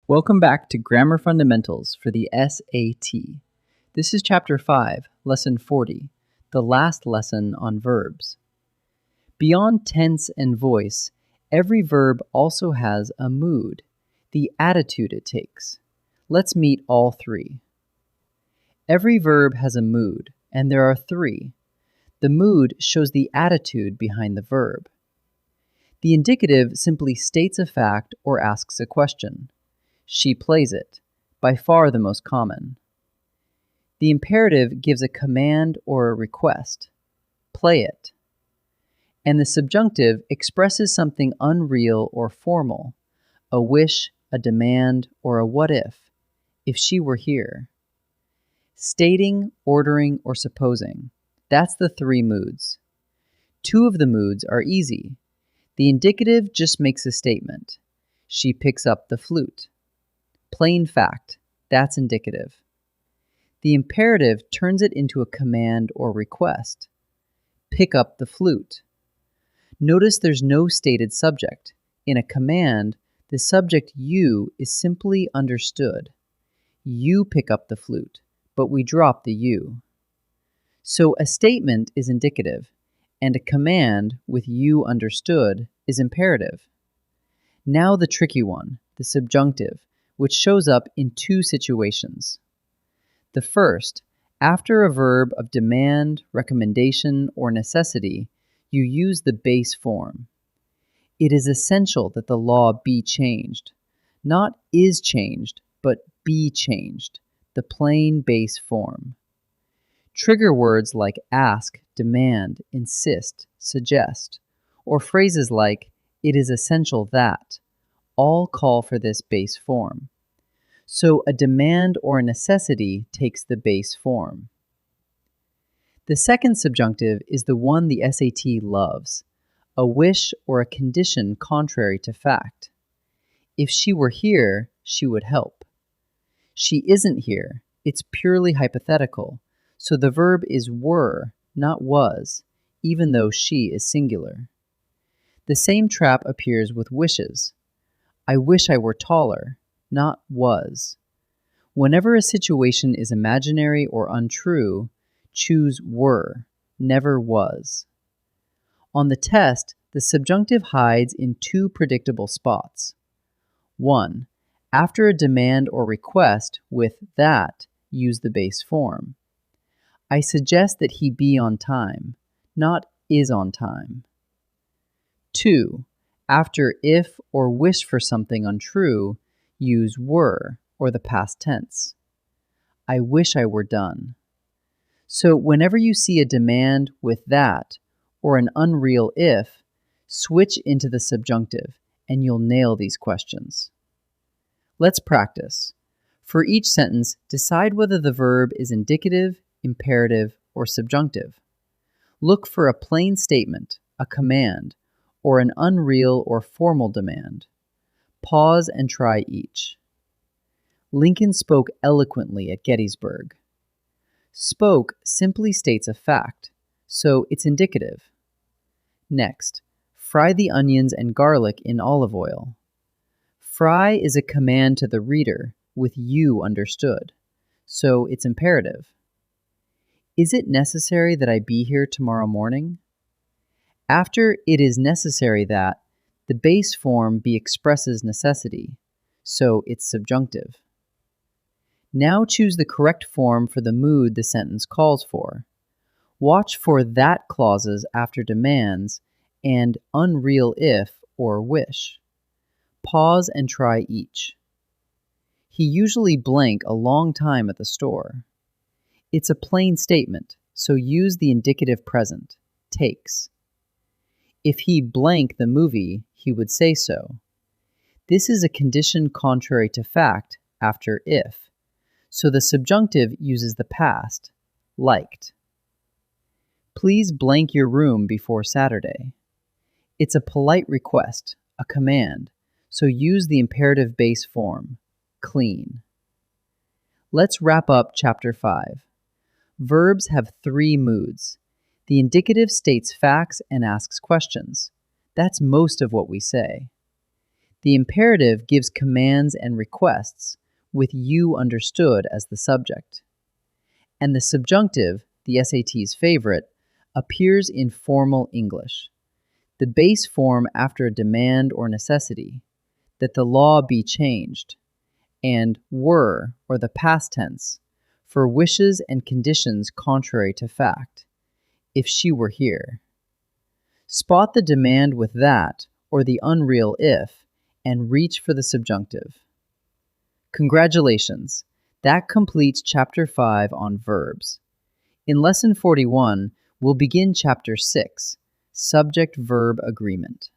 Welcome back to Grammar Fundamentals for the SAT. This is Chapter 5, Lesson 40, the last lesson on verbs. Beyond tense and voice, every verb also has a mood, the attitude it takes. Let's meet all three. Every verb has a mood, and there are three. The mood shows the attitude behind the verb. The indicative simply states a fact or asks a question. She plays it, by far the most common. The imperative gives a command or a request. Play it. And the subjunctive expresses something unreal or formal, a wish, a demand, or a what if she were here. Stating, ordering, or supposing. That's the three moods. Two of the moods are easy. The indicative just makes a statement. She picks up the flute. Plain fact, that's indicative. The imperative turns it into a command or request. Pick up the flute. Notice there's no stated subject. In a command, the subject you is simply understood. You pick up the flute, but we drop the you. So a statement is indicative, and a command with you understood is imperative. Now the tricky one, the subjunctive, which shows up in two situations. The first, after a verb of demand, recommendation, or necessity, you use the base form. It is essential that the law be changed. Not is changed, but be changed, the plain base form. Trigger words like ask, demand, insist, suggest, or phrases like it is essential that, all call for this base form. So a demand or a necessity takes the base form. The second subjunctive is the one the SAT loves, a wish or a condition contrary to fact. If she were here, she would help. She isn't here, it's purely hypothetical, so the verb is were, not was, even though she is singular. The same trap appears with wishes. I wish I were taller, not was. Whenever a situation is imaginary or untrue, choose were, never was. On the test, the subjunctive hides in two predictable spots. 1. After a demand or request with that, use the base form. I suggest that he be on time, not is on time. 2. After if or wish for something untrue, use were or the past tense. I wish I were done. So whenever you see a demand with that or an unreal if, switch into the subjunctive and you'll nail these questions. Let's practice. For each sentence, decide whether the verb is indicative, imperative, or subjunctive. Look for a plain statement, a command, or an unreal or formal demand. Pause and try each. Lincoln spoke eloquently at Gettysburg. Spoke simply states a fact, so it's indicative. Next, fry the onions and garlic in olive oil. Fry is a command to the reader with you understood, so it's imperative. Is it necessary that I be here tomorrow morning? After it is necessary that, the base form be expresses necessity, so it's subjunctive. Now choose the correct form for the mood the sentence calls for. Watch for that clauses after demands and unreal if or wish. Pause and try each. He usually blank a long time at the store. It's a plain statement, so use the indicative present, takes. If he blank the movie, he would say so. This is a condition contrary to fact after if, so the subjunctive uses the past, liked. Please blank your room before Saturday. It's a polite request, a command, so use the imperative base form, clean. Let's wrap up Chapter 5. Verbs have three moods. The indicative states facts and asks questions. That's most of what we say. The imperative gives commands and requests, with you understood as the subject. And the subjunctive, the SAT's favorite, appears in formal English. The base form after a demand or necessity, that the law be changed, and were, or the past tense, for wishes and conditions contrary to fact, if she were here. Spot the demand with that, or the unreal if, and reach for the subjunctive. Congratulations! That completes Chapter 5 on verbs. In Lesson 41, we'll begin Chapter 6, Subject-Verb Agreement.